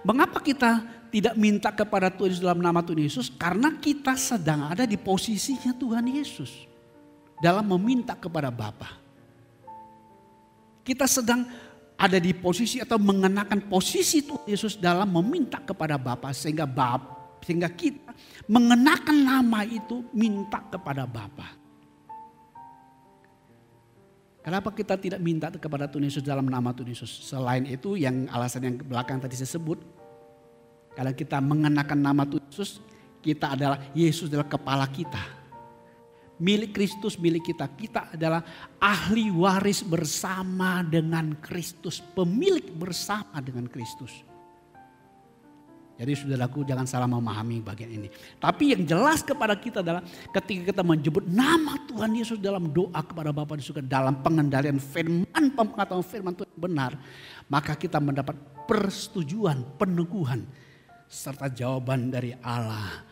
S2: mengapa kita tidak minta kepada Tuhan Yesus dalam nama Tuhan Yesus? Karena kita sedang ada di posisinya Tuhan Yesus dalam meminta kepada Bapa. Kita sedang ada di posisi atau mengenakan posisi Tuhan Yesus dalam meminta kepada Bapa, sehingga kita mengenakan nama itu minta kepada Bapa. Kenapa kita tidak minta kepada Tuhan Yesus dalam nama Tuhan Yesus? Selain itu yang alasan yang belakang tadi saya sebut. Kalau kita mengenakan nama Tuhan Yesus, kita adalah, Yesus adalah kepala kita. Milik Kristus, milik kita. Kita adalah ahli waris bersama dengan Kristus. Pemilik bersama dengan Kristus. Jadi saudaraku, jangan salah memahami bagian ini. Tapi yang jelas kepada kita adalah ketika kita menyebut nama Tuhan Yesus dalam doa kepada Bapa di surga, dalam pengendalian firman, pengetahuan firman Tuhan benar, maka kita mendapat persetujuan, peneguhan, serta jawaban dari Allah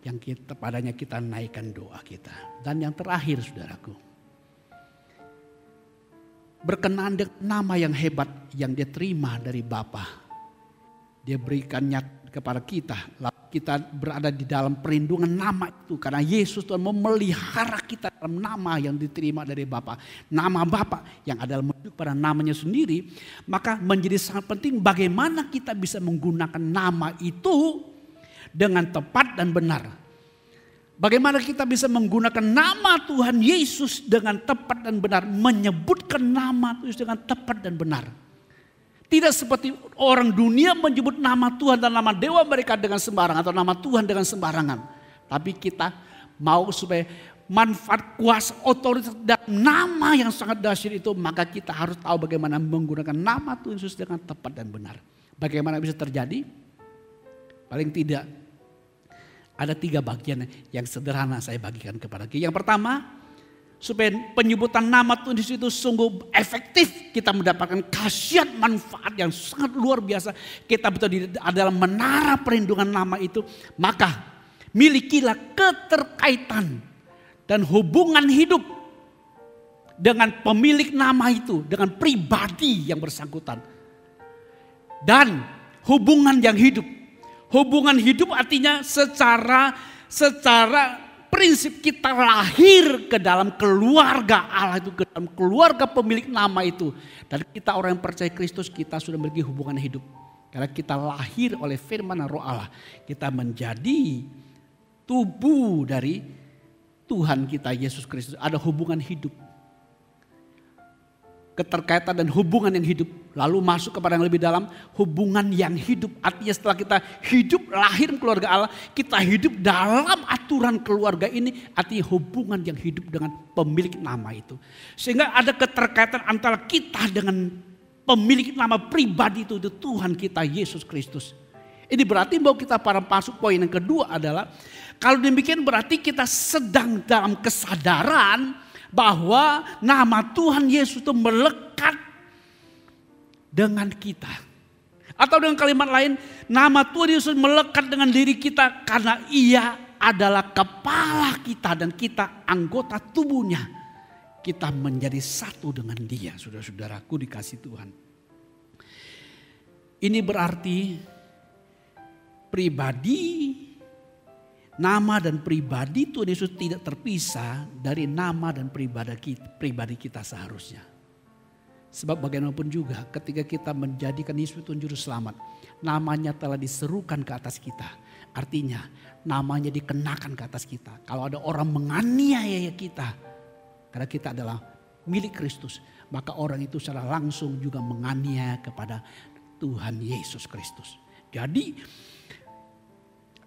S2: yang padanya kita naikkan doa kita. Dan yang terakhir, saudaraku, berkenaan dengan nama yang hebat yang dia terima dari Bapa, dia berikannya kepada kita. Lalu kita berada di dalam perlindungan nama itu. Karena Yesus Tuhan memelihara kita dalam nama yang diterima dari Bapa. Nama Bapa yang adalah menuju pada namanya sendiri. Maka menjadi sangat penting bagaimana kita bisa menggunakan nama itu dengan tepat dan benar. Bagaimana kita bisa menggunakan nama Tuhan Yesus dengan tepat dan benar. Menyebutkan nama Yesus dengan tepat dan benar. Tidak seperti orang dunia menyebut nama Tuhan dan nama dewa mereka dengan sembarangan atau nama Tuhan dengan sembarangan. Tapi kita mau supaya manfaat, kuasa, otoritas dan nama yang sangat dahsyat itu, maka kita harus tahu bagaimana menggunakan nama Tuhan Yesus dengan tepat dan benar. Bagaimana bisa terjadi? Paling tidak ada 3 bagian yang sederhana saya bagikan kepada kita. Yang pertama, supaya penyebutan nama Tuhan Yesus itu sungguh efektif, kita mendapatkan khasiat manfaat yang sangat luar biasa. Kita betul di dalam menara perlindungan nama itu, maka milikilah keterkaitan dan hubungan hidup dengan pemilik nama itu, dengan pribadi yang bersangkutan. Dan hubungan yang hidup. Hubungan hidup artinya secara prinsip kita lahir ke dalam keluarga Allah itu, ke dalam keluarga pemilik nama itu. Dan kita orang yang percaya Kristus, kita sudah memiliki hubungan hidup. Karena kita lahir oleh firman dan roh Allah. Kita menjadi tubuh dari Tuhan kita Yesus Kristus. Ada hubungan hidup. Keterkaitan dan hubungan yang hidup. Lalu masuk kepada yang lebih dalam, hubungan yang hidup. Artinya setelah kita hidup lahir keluarga Allah, kita hidup dalam aturan keluarga ini. Artinya hubungan yang hidup dengan pemilik nama itu. Sehingga ada keterkaitan antara kita dengan pemilik nama pribadi itu Tuhan kita Yesus Kristus. Ini berarti bahwa kita para masuk poin yang kedua adalah, kalau demikian berarti kita sedang dalam kesadaran bahwa nama Tuhan Yesus itu melekat dengan kita. Atau dengan kalimat lain, nama Tuhan Yesus melekat dengan diri kita karena Ia adalah kepala kita dan kita anggota tubuhnya. Kita menjadi satu dengan Dia, saudara-saudaraku dikasih Tuhan. Ini berarti pribadi, nama dan pribadi Tuhan Yesus tidak terpisah dari nama dan pribadi kita seharusnya. Sebab bagaimanapun juga ketika kita menjadikan Yesus Tuhan Juru Selamat, namanya telah diserukan ke atas kita. Artinya namanya dikenakan ke atas kita. Kalau ada orang menganiaya kita, Karena kita adalah milik Kristus. Maka orang itu secara langsung juga menganiaya kepada Tuhan Yesus Kristus. Jadi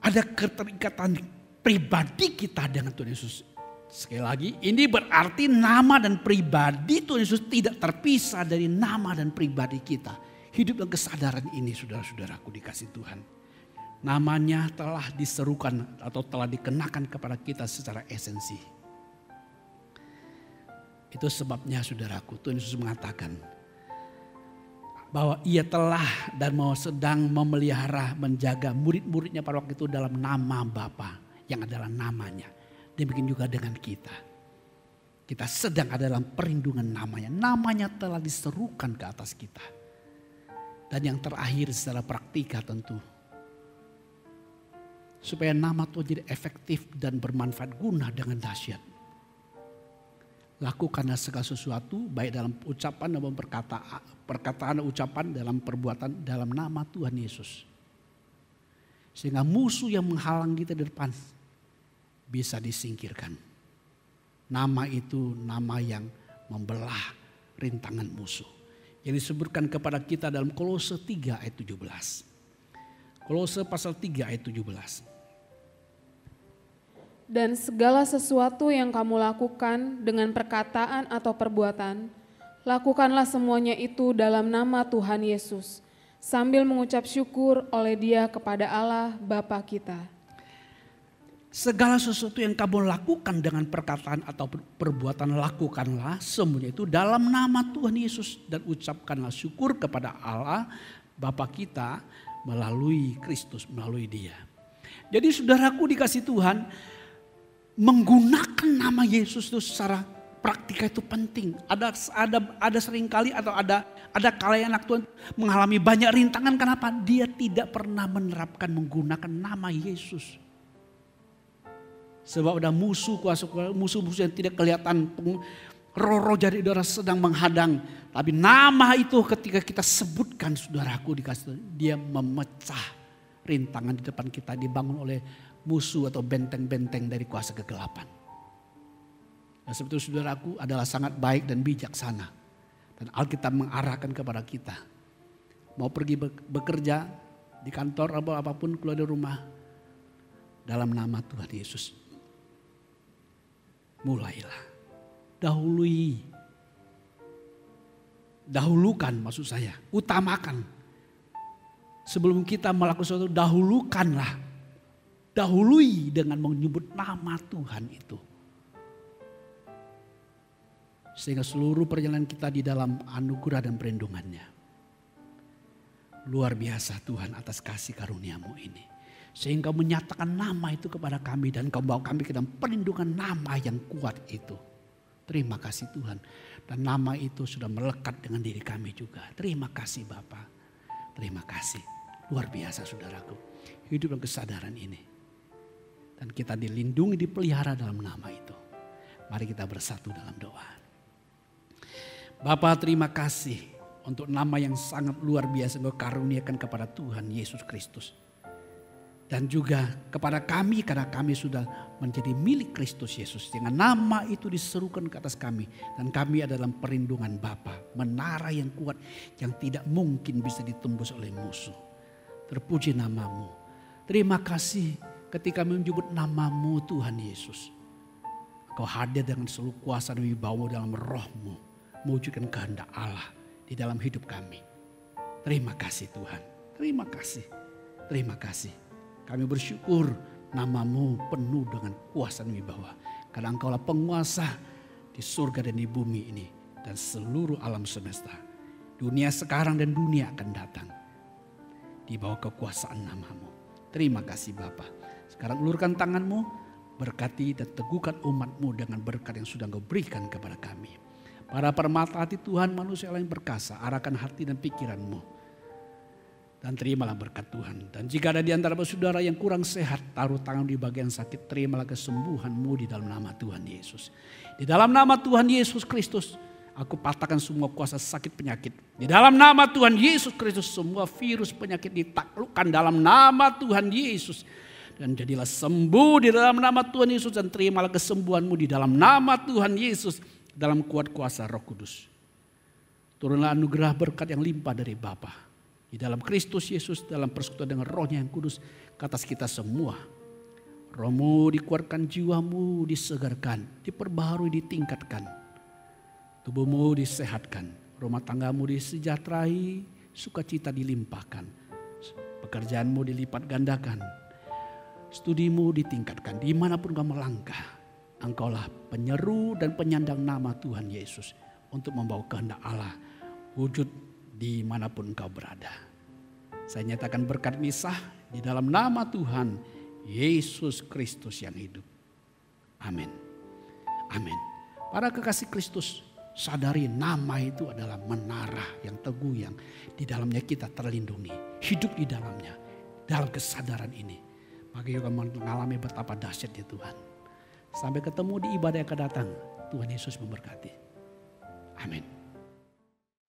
S2: ada keterikatan pribadi kita dengan Tuhan Yesus. Sekali lagi, ini berarti nama dan pribadi Tuhan Yesus tidak terpisah dari nama dan pribadi kita. Hidup dengan kesadaran ini, saudara-saudaraku dikasih Tuhan. Namanya telah diserukan atau telah dikenakan kepada kita secara esensi. Itu sebabnya saudaraku, Tuhan Yesus mengatakan bahwa ia telah dan mau sedang memelihara, menjaga murid-muridnya pada waktu itu dalam nama Bapa yang adalah namanya. Demikian juga dengan kita. Kita sedang ada dalam perlindungan namanya. Namanya telah diserukan ke atas kita. Dan yang terakhir secara praktika tentu. Supaya nama Tuhan jadi efektif dan bermanfaat guna dengan dahsyat. Lakukanlah segala sesuatu baik dalam ucapan maupun perkataan ucapan dalam perbuatan dalam nama Tuhan Yesus. Sehingga musuh yang menghalang kita di depan bisa disingkirkan. Nama itu nama yang membelah rintangan musuh. Yang disebutkan kepada kita dalam Kolose 3 ayat 17. Kolose pasal 3 ayat 17.
S3: Dan segala sesuatu yang kamu lakukan dengan perkataan atau perbuatan, lakukanlah semuanya itu dalam nama Tuhan Yesus, sambil mengucap syukur oleh Dia kepada Allah Bapa kita.
S2: Segala sesuatu yang kamu lakukan dengan perkataan atau perbuatan, lakukanlah semuanya itu dalam nama Tuhan Yesus. Dan ucapkanlah syukur kepada Allah Bapa kita melalui Kristus, melalui Dia. Jadi saudaraku dikasih Tuhan, menggunakan nama Yesus itu secara praktika itu penting. Ada seringkali atau ada kala anak Tuhan mengalami banyak rintangan. Kenapa? Dia tidak pernah menerapkan menggunakan nama Yesus. Sebab ada musuh-musuh yang tidak kelihatan, roh-roh jadi udara sedang menghadang. Tapi nama itu ketika kita sebutkan saudaraku dikasih, dia memecah rintangan di depan kita, dibangun oleh musuh atau benteng-benteng dari kuasa kegelapan. Dan sebab itu saudaraku adalah sangat baik dan bijaksana. Dan Alkitab mengarahkan kepada kita. Mau pergi bekerja di kantor atau apapun, keluar dari rumah, dalam nama Tuhan Yesus. Mulailah, dahulukan maksud saya, utamakan. Sebelum kita melakukan sesuatu, dahulukanlah. Dahului dengan menyebut nama Tuhan itu. Sehingga seluruh perjalanan kita di dalam anugerah dan perlindungannya. Luar biasa Tuhan atas kasih karunia-Mu ini. Sehingga menyatakan nama itu kepada kami dan Kau bawa kami ke dalam perlindungan nama yang kuat itu. Terima kasih Tuhan. Dan nama itu sudah melekat dengan diri kami juga. Terima kasih Bapa. Terima kasih. Luar biasa saudaraku. Hidup dalam kesadaran ini. Dan kita dilindungi, dipelihara dalam nama itu. Mari kita bersatu dalam doa. Bapa terima kasih untuk nama yang sangat luar biasa Engkau karuniakan kepada Tuhan Yesus Kristus. Dan juga kepada kami karena kami sudah menjadi milik Kristus Yesus. Dengan nama itu diserukan ke atas kami. Dan kami adalah dalam perlindungan Bapa. Menara yang kuat yang tidak mungkin bisa ditembus oleh musuh. Terpuji nama-Mu. Terima kasih ketika menyebut nama-Mu Tuhan Yesus. Kau hadir dengan seluruh kuasa dan wibawa dalam roh-Mu. Mewujudkan kehendak Allah di dalam hidup kami. Terima kasih Tuhan. Terima kasih. Terima kasih. Kami bersyukur nama-Mu penuh dengan kuasa dan wibawa. Karena Engkaulah penguasa di surga dan di bumi ini. Dan seluruh alam semesta. Dunia sekarang dan dunia akan datang. Di bawah kekuasaan nama-Mu. Terima kasih Bapa. Sekarang ulurkan tangan-Mu. Berkati dan teguhkan umat-Mu dengan berkat yang sudah Engkau berikan kepada kami. Para permata hati Tuhan manusia yang perkasa. Arahkan hati dan pikiran-Mu. Dan terimalah berkat Tuhan. Dan jika ada di antara saudara yang kurang sehat, taruh tangan di bagian sakit, terimalah kesembuhan-Mu di dalam nama Tuhan Yesus. Di dalam nama Tuhan Yesus Kristus, aku patahkan semua kuasa sakit penyakit. Di dalam nama Tuhan Yesus Kristus, semua virus penyakit ditaklukkan dalam nama Tuhan Yesus. Dan jadilah sembuh di dalam nama Tuhan Yesus dan terimalah kesembuhan-Mu di dalam nama Tuhan Yesus. dalam kuat kuasa Roh Kudus. Turunlah anugerah berkat yang limpah dari Bapa di dalam Kristus Yesus, dalam persekutuan dengan Roh-Nya yang kudus ke atas kita semua. Roh-Mu dikuatkan, jiwamu disegarkan, diperbaharui, ditingkatkan. Tubuhmu disehatkan, rumah tanggamu disejahterai, sukacita dilimpahkan. Pekerjaanmu dilipat gandakan, studimu ditingkatkan, dimanapun kau melangkah. Engkaulah penyeru dan penyandang nama Tuhan Yesus untuk membawa kehendak Allah wujud dimanapun engkau berada. Saya nyatakan berkat misah di dalam nama Tuhan Yesus Kristus yang hidup. Amin. Amin. Para kekasih Kristus, sadari nama itu adalah menara yang teguh yang di dalamnya kita terlindungi. Hidup di dalamnya, dalam kesadaran ini. Maka kita mengalami betapa dahsyatnya Tuhan. Sampai ketemu di ibadah yang akan datang. Tuhan Yesus memberkati. Amin.